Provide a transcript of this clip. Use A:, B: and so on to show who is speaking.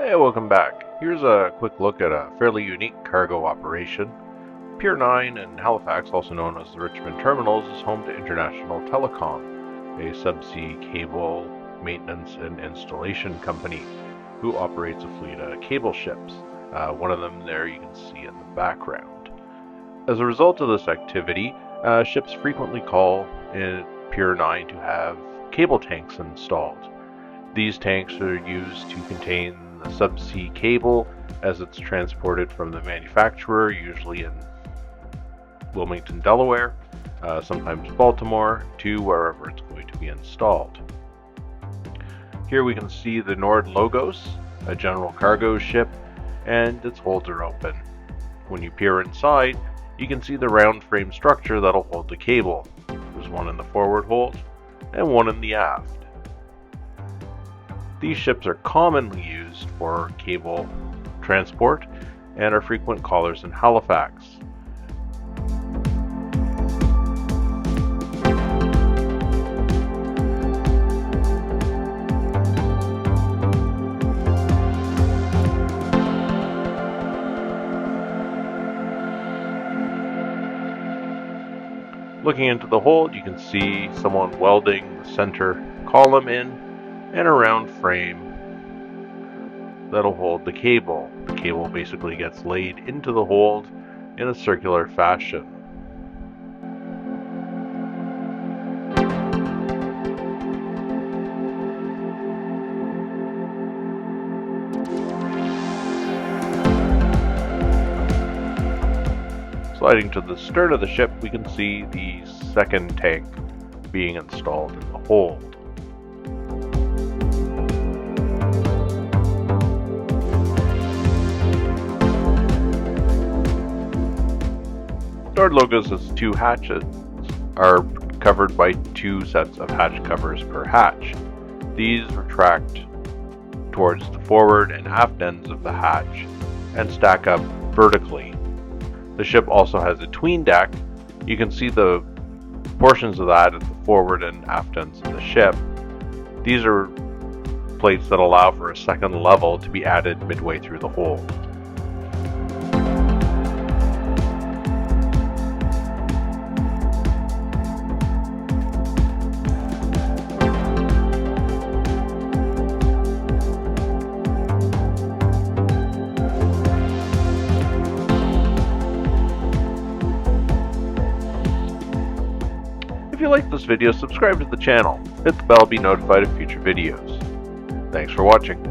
A: Hey, welcome back. Here's a quick look at a fairly unique cargo operation. Pier 9 in Halifax, also known as the Richmond Terminals, is home to International Telecom, a subsea cable maintenance and installation company who operates a fleet of cable ships. One of them there you can see in the background. As a result of this activity, ships frequently call in Pier 9 to have cable tanks installed. These tanks are used to contain the subsea cable as it's transported from the manufacturer, usually in Wilmington, Delaware, sometimes Baltimore, to wherever it's going to be installed. Here we can see the Nord Logos, a general cargo ship, and its holds are open. When you peer inside, you can see the round frame structure that'll hold the cable. There's one in the forward hold and one in the aft. These ships are commonly used for cable transport and are frequent callers in Halifax. Looking into the hold, you can see someone welding the center column in and a round frame that'll hold the cable. The cable basically gets laid into the hold in a circular fashion. Sliding to the stern of the ship, we can see the second tank being installed in the hold. Nord Logos' two hatches are covered by two sets of hatch covers per hatch. These retract towards the forward and aft ends of the hatch and stack up vertically. The ship also has a tween deck. You can see the portions of that at the forward and aft ends of the ship. These are plates that allow for a second level to be added midway through the hold. If you like this video, subscribe to the channel, hit the bell to be notified of future videos. Thanks for watching.